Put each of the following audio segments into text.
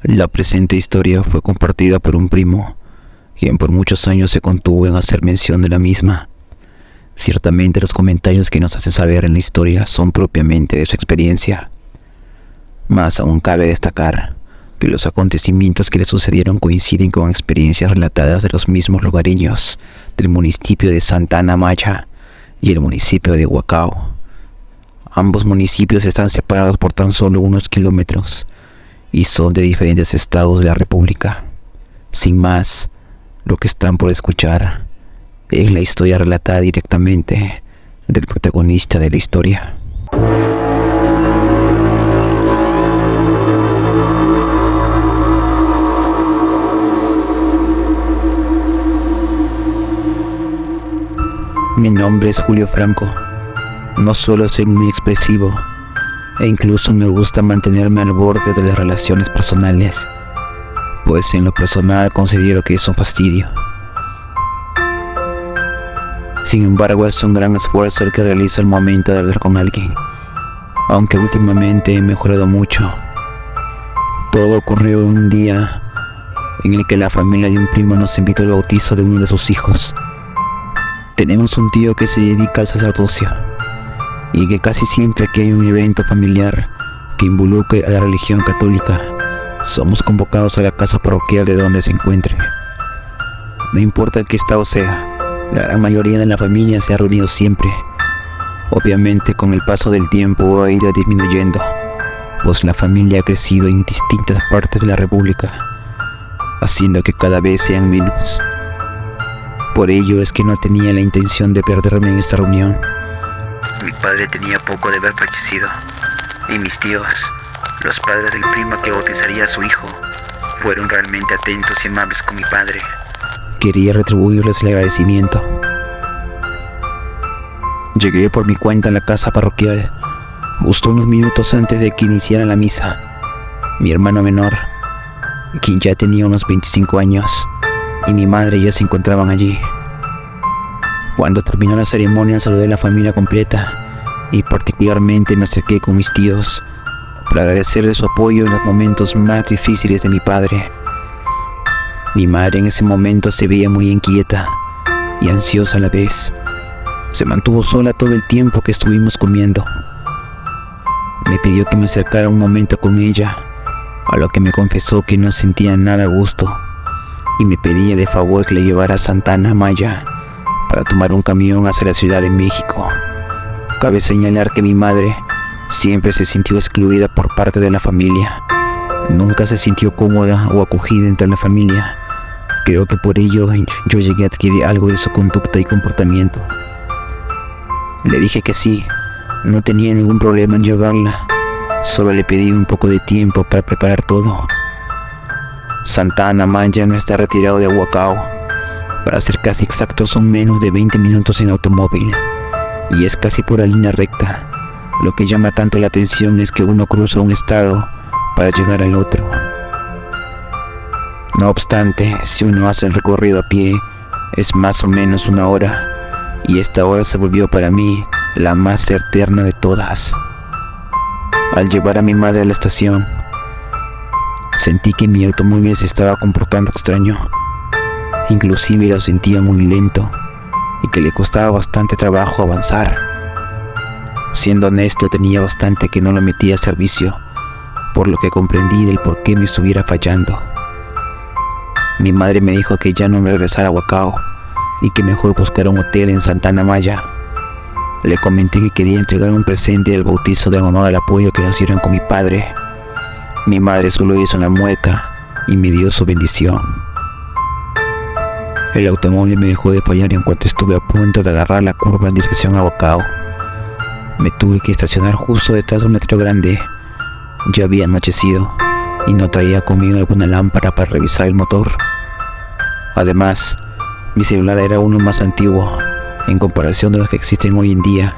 La presente historia fue compartida por un primo, quien por muchos años se contuvo en hacer mención de la misma. Ciertamente los comentarios que nos hace saber en la historia son propiamente de su experiencia. Más aún cabe destacar que los acontecimientos que le sucedieron coinciden con experiencias relatadas de los mismos lugareños del municipio de Santa Ana Maya y el municipio de Huacao. Ambos municipios están separados por tan solo unos kilómetros y son de diferentes estados de la República. Sin más, lo que están por escuchar es la historia relatada directamente del protagonista de la historia. Mi nombre es Julio Franco. No solo soy muy expresivo, e incluso me gusta mantenerme al borde de las relaciones personales, pues en lo personal considero que es un fastidio. Sin embargo, es un gran esfuerzo el que realizo al momento de hablar con alguien, aunque últimamente he mejorado mucho. Todo ocurrió un día en el que la familia de un primo nos invitó al bautizo de uno de sus hijos. Tenemos un tío que se dedica al sacerdocio y que casi siempre que hay un evento familiar que involucre a la religión católica, somos convocados a la casa parroquial de donde se encuentre. No importa qué estado sea, la gran mayoría de la familia se ha reunido siempre. Obviamente con el paso del tiempo ha ido disminuyendo, pues la familia ha crecido en distintas partes de la República, haciendo que cada vez sean menos. Por ello es que no tenía la intención de perderme en esta reunión. Mi padre tenía poco de haber fallecido, y mis tíos, los padres del primo que bautizaría a su hijo, fueron realmente atentos y amables con mi padre. Quería retribuirles el agradecimiento. Llegué por mi cuenta a la casa parroquial, justo unos minutos antes de que iniciara la misa. Mi hermano menor, quien ya tenía unos 25 años, y mi madre ya se encontraban allí. Cuando terminó la ceremonia saludé a la familia completa y particularmente me acerqué con mis tíos para agradecerles su apoyo en los momentos más difíciles de mi padre. Mi madre en ese momento se veía muy inquieta y ansiosa a la vez. Se mantuvo sola todo el tiempo que estuvimos comiendo. Me pidió que me acercara un momento con ella, a lo que me confesó que no sentía nada a gusto y me pedía de favor que le llevara a Santa Ana Maya para tomar un camión hacia la Ciudad de México. Cabe señalar que mi madre siempre se sintió excluida por parte de la familia. Nunca se sintió cómoda o acogida entre la familia. Creo que por ello yo llegué a adquirir algo de su conducta y comportamiento. Le dije que sí, no tenía ningún problema en llevarla. Solo le pedí un poco de tiempo para preparar todo. Santa Ana Maya no está retirado de Huacao. Para ser casi exactos son menos de 20 minutos en automóvil y es casi pura línea recta. Lo que llama tanto la atención es que uno cruza un estado para llegar al otro. No obstante, si uno hace el recorrido a pie, es más o menos una hora, y esta hora se volvió para mí la más certera de todas. Al llevar a mi madre a la estación, sentí que mi automóvil se estaba comportando extraño. Inclusive lo sentía muy lento y que le costaba bastante trabajo avanzar. Siendo honesto, tenía bastante que no lo metía a servicio, por lo que comprendí del por qué me estuviera fallando. Mi madre me dijo que ya no me regresara a Huacao y que mejor buscara un hotel en Santa Ana Maya. Le comenté que quería entregar un presente del bautizo de honor al apoyo que nos dieron con mi padre. Mi madre solo hizo una mueca y me dio su bendición. El automóvil me dejó de fallar en cuanto estuve a punto de agarrar la curva en dirección a Huacao. Me tuve que estacionar justo detrás de un letrero grande. Ya había anochecido y no traía conmigo alguna lámpara para revisar el motor. Además, mi celular era uno más antiguo en comparación de los que existen hoy en día.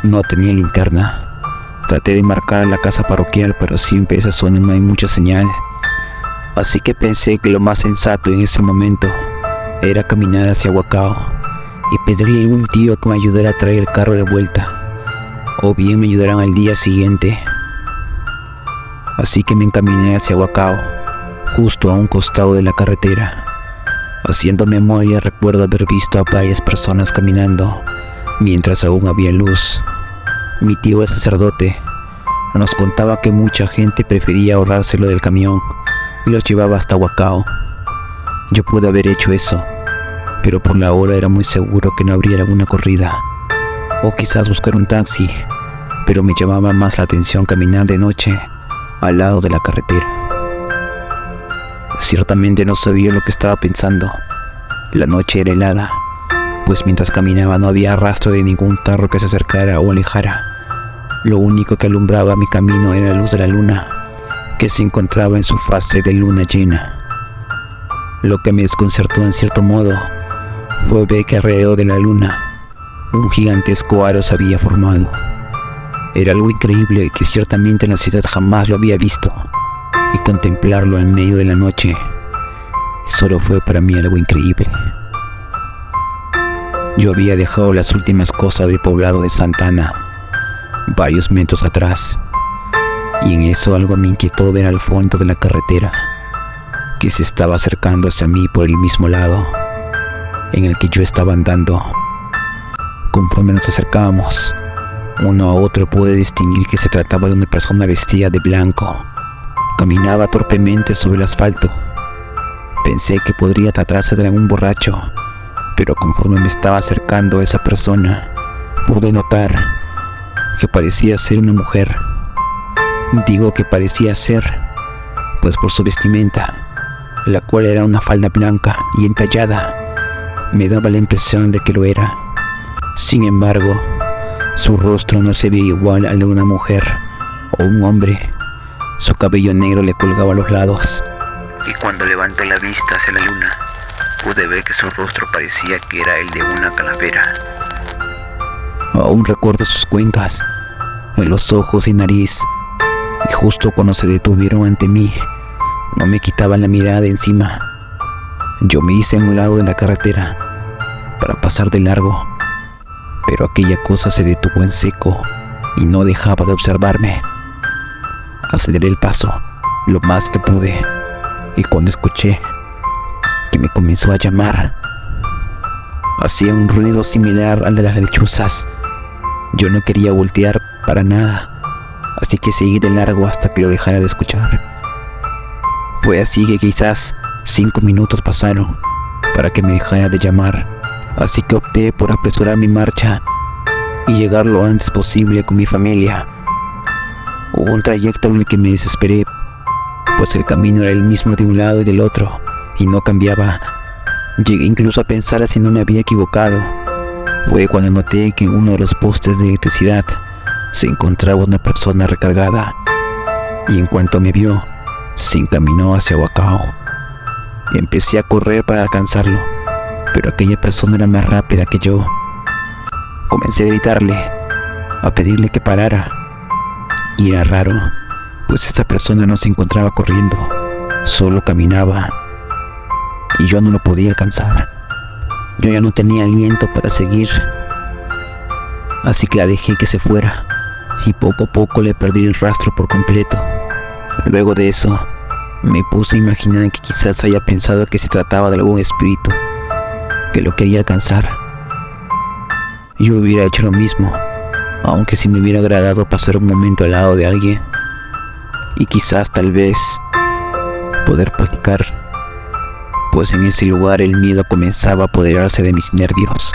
No tenía linterna. Traté de marcar la casa parroquial, pero siempre esa zona no hay mucha señal. Así que pensé que lo más sensato en ese momento era caminar hacia Huacao y pedirle a algún tío que me ayudara a traer el carro de vuelta, o bien me ayudaran al día siguiente. Así que me encaminé hacia Huacao justo a un costado de la carretera. Haciendo memoria, recuerdo haber visto a varias personas caminando mientras aún había luz. Mi tío, el sacerdote, nos contaba que mucha gente prefería ahorrárselo del camión y los llevaba hasta Huacao. Yo pude haber hecho eso, pero por la hora era muy seguro que no habría alguna corrida, o quizás buscar un taxi, pero me llamaba más la atención caminar de noche al lado de la carretera. Ciertamente no sabía lo que estaba pensando. La noche era helada, pues mientras caminaba no había rastro de ningún carro que se acercara o alejara. Lo único que alumbraba mi camino era la luz de la luna, que se encontraba en su fase de luna llena. Lo que me desconcertó en cierto modo fue ver que alrededor de la luna un gigantesco aro se había formado. Era algo increíble que ciertamente en la ciudad jamás lo había visto, y contemplarlo en medio de la noche solo fue para mí algo increíble. Yo había dejado las últimas cosas del poblado de Santa Ana varios metros atrás, y en eso algo me inquietó ver al fondo de la carretera que se estaba acercando hacia mí por el mismo lado en el que yo estaba andando. Conforme nos acercábamos uno a otro, pude distinguir que se trataba de una persona vestida de blanco. Caminaba torpemente sobre el asfalto. Pensé que podría tratarse de algún borracho, pero conforme me estaba acercando a esa persona, pude notar que parecía ser una mujer. Digo que parecía ser, pues por su vestimenta, la cual era una falda blanca y entallada, me daba la impresión de que lo era. Sin embargo, su rostro no se veía igual al de una mujer o un hombre. Su cabello negro le colgaba a los lados, y cuando levantó la vista hacia la luna, pude ver que su rostro parecía que era el de una calavera. Aún recuerdo sus cuencas en los ojos y nariz, y justo cuando se detuvieron ante mí, no me quitaban la mirada de encima. Yo me hice a un lado de la carretera para pasar de largo, pero aquella cosa se detuvo en seco y no dejaba de observarme. Aceleré el paso lo más que pude, y cuando escuché que me comenzó a llamar, hacía un ruido similar al de las lechuzas. Yo no quería voltear para nada, así que seguí de largo hasta que lo dejara de escuchar. Fue así que quizás 5 minutos pasaron para que me dejara de llamar, así que opté por apresurar mi marcha y llegar lo antes posible con mi familia. Hubo un trayecto en el que me desesperé, pues el camino era el mismo de un lado y del otro, y no cambiaba. Llegué incluso a pensar si no me había equivocado. Fue cuando noté que en uno de los postes de electricidad se encontraba una persona recargada, y en cuanto me vio, se encaminó hacia Huacao. Empecé a correr para alcanzarlo, pero aquella persona era más rápida que yo. Comencé a gritarle, a pedirle que parara, y era raro, pues esta persona no se encontraba corriendo, solo caminaba, y yo no lo podía alcanzar. Yo ya no tenía aliento para seguir, así que la dejé que se fuera, y poco a poco le perdí el rastro por completo. Luego de eso, me puse a imaginar que quizás haya pensado que se trataba de algún espíritu que lo quería alcanzar. Yo hubiera hecho lo mismo, aunque si me hubiera agradado pasar un momento al lado de alguien y quizás tal vez poder platicar, pues en ese lugar el miedo comenzaba a apoderarse de mis nervios.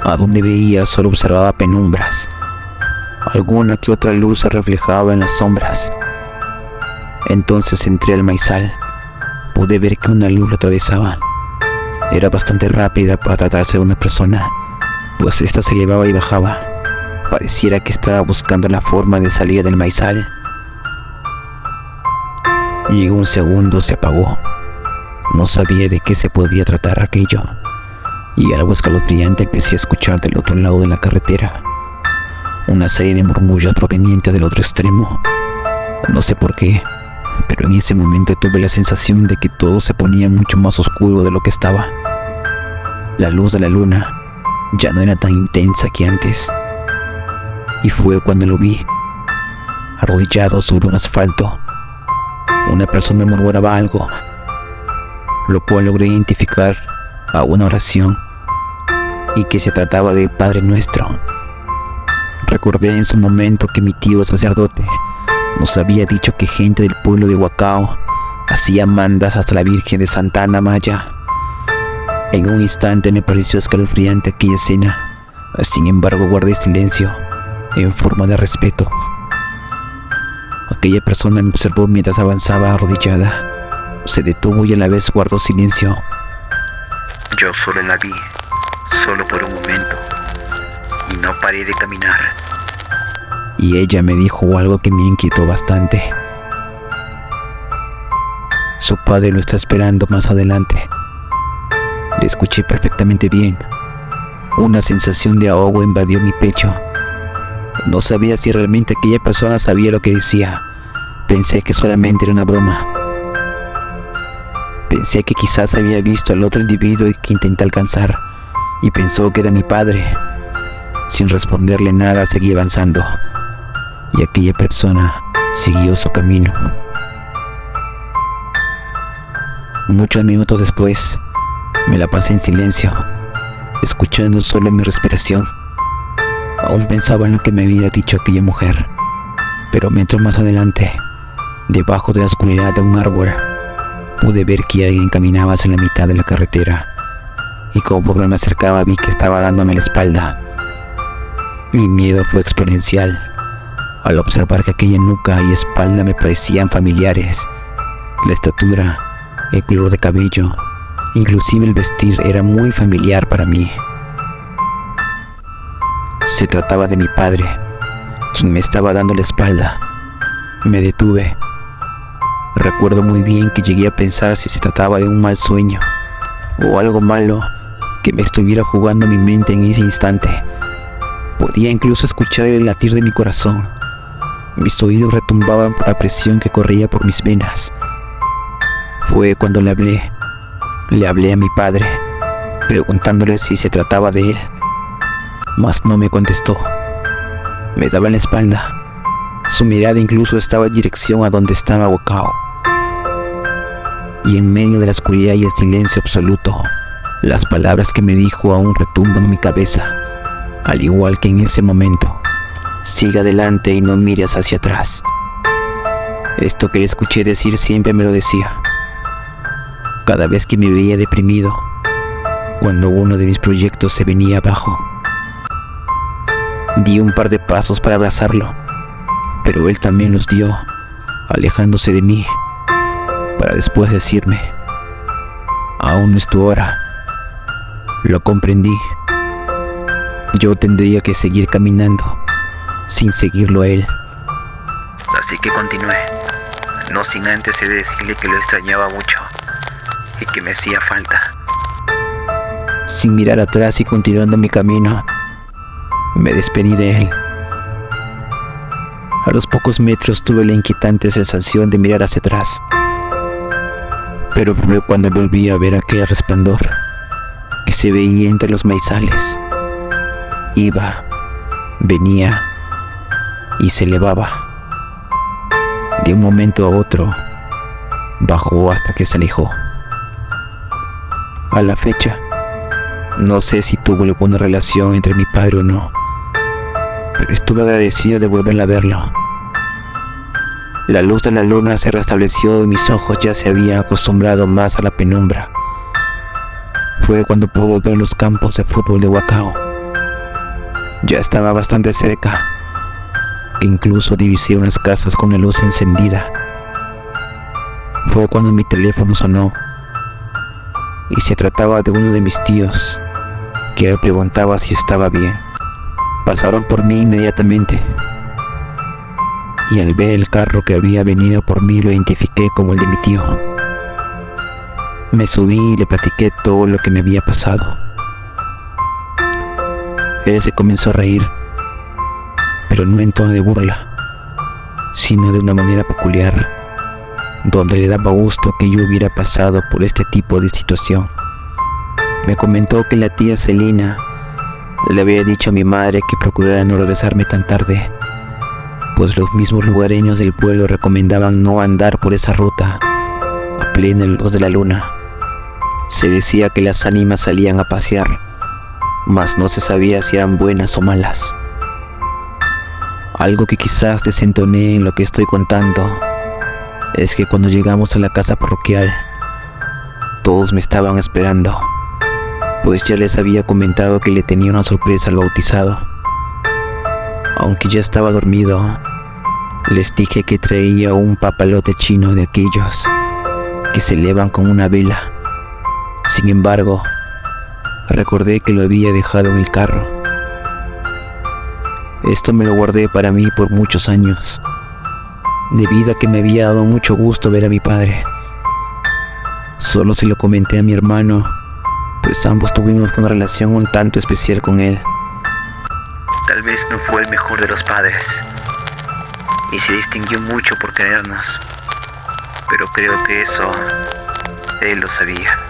A donde veía solo observaba penumbras. Alguna que otra luz se reflejaba en las sombras. Entonces entré al maizal. Pude ver que una luz lo atravesaba. Era bastante rápida para tratarse de una persona, pues esta se elevaba y bajaba. Pareciera que estaba buscando la forma de salir del maizal. Llegó un segundo, se apagó. No sabía de qué se podía tratar aquello, y algo escalofriante empecé a escuchar del otro lado de la carretera. Una serie de murmullos provenientes del otro extremo. No sé por qué, pero en ese momento tuve la sensación de que todo se ponía mucho más oscuro de lo que estaba. La luz de la luna ya no era tan intensa que antes, y fue cuando lo vi, arrodillado sobre un asfalto, una persona murmuraba algo, lo cual logré identificar a una oración y que se trataba del Padre Nuestro. Recordé en su momento que mi tío sacerdote nos había dicho que gente del pueblo de Huacao hacía mandas hasta la Virgen de Santa Ana Maya. En un instante me pareció escalofriante aquella escena, sin embargo guardé silencio en forma de respeto. Aquella persona me observó mientras avanzaba arrodillada. Se detuvo y a la vez guardó silencio. Yo solo la vi, solo por un momento, y no paré de caminar. Y ella me dijo algo que me inquietó bastante. Su padre lo está esperando más adelante. Le escuché perfectamente bien. Una sensación de ahogo invadió mi pecho. No sabía si realmente aquella persona sabía lo que decía. Pensé que solamente era una broma. Pensé que quizás había visto al otro individuo que intenté alcanzar y pensó que era mi padre. Sin responderle nada, seguí avanzando y aquella persona siguió su camino. Muchos minutos después, me la pasé en silencio, escuchando solo mi respiración. Aún pensaba en lo que me había dicho aquella mujer, pero metros más adelante, debajo de la oscuridad de un árbol, pude ver que alguien caminaba hacia la mitad de la carretera, y conforme me acercaba vi que estaba dándome la espalda. Mi miedo fue exponencial al observar que aquella nuca y espalda me parecían familiares. La estatura, el color de cabello, inclusive el vestir era muy familiar para mí. Se trataba de mi padre, quien me estaba dando la espalda. Me detuve. Recuerdo muy bien que llegué a pensar si se trataba de un mal sueño o algo malo que me estuviera jugando mi mente en ese instante. Podía incluso escuchar el latir de mi corazón. Mis oídos retumbaban por la presión que corría por mis venas. Fue cuando le hablé a mi padre, preguntándole si se trataba de él, mas no me contestó. Me daba la espalda. Su mirada incluso estaba en dirección a donde estaba Huacao. Y en medio de la oscuridad y el silencio absoluto, las palabras que me dijo aún retumban en mi cabeza, al igual que en ese momento: sigue adelante y no mires hacia atrás. Esto que le escuché decir siempre me lo decía. Cada vez que me veía deprimido, cuando uno de mis proyectos se venía abajo. Di un par de pasos para abrazarlo, pero él también los dio, alejándose de mí, para después decirme: aún no es tu hora. Lo comprendí. Yo tendría que seguir caminando, sin seguirlo a él. Así que continué, no sin antes de decirle que lo extrañaba mucho y que me hacía falta. Sin mirar atrás y continuando mi camino, me despedí de él. A los pocos metros tuve la inquietante sensación de mirar hacia atrás, pero fue cuando volví a ver aquel resplandor que se veía entre los maizales. Iba, venía y se elevaba. De un momento a otro, bajó hasta que se alejó. A la fecha, no sé si tuvo alguna relación entre mi padre o no, pero estuve agradecido de volver a verlo. La luz de la luna se restableció y mis ojos ya se habían acostumbrado más a la penumbra. Fue cuando pude ver los campos de fútbol de Huacao. Ya estaba bastante cerca, que incluso divisé unas casas con la luz encendida. Fue cuando mi teléfono sonó, y se trataba de uno de mis tíos, que me preguntaba si estaba bien. Pasaron por mí inmediatamente, y al ver el carro que había venido por mí lo identifiqué como el de mi tío. Me subí y le platiqué todo lo que me había pasado. Él se comenzó a reír, pero no en tono de burla, sino de una manera peculiar, donde le daba gusto que yo hubiera pasado por este tipo de situación. Me comentó que la tía Celina le había dicho a mi madre que procurara no regresarme tan tarde, pues los mismos lugareños del pueblo recomendaban no andar por esa ruta a plena luz de la luna. Se decía que las ánimas salían a pasear, mas no se sabía si eran buenas o malas. Algo que quizás desentoné en lo que estoy contando es que cuando llegamos a la casa parroquial, todos me estaban esperando, pues ya les había comentado que le tenía una sorpresa al bautizado. Aunque ya estaba dormido, les dije que traía un papalote chino de aquellos que se elevan con una vela. Sin embargo, recordé que lo había dejado en el carro. Esto me lo guardé para mí por muchos años, debido a que me había dado mucho gusto ver a mi padre. Solo se lo comenté a mi hermano, pues ambos tuvimos una relación un tanto especial con él. Tal vez no fue el mejor de los padres, y se distinguió mucho por querernos, pero creo que eso él lo sabía.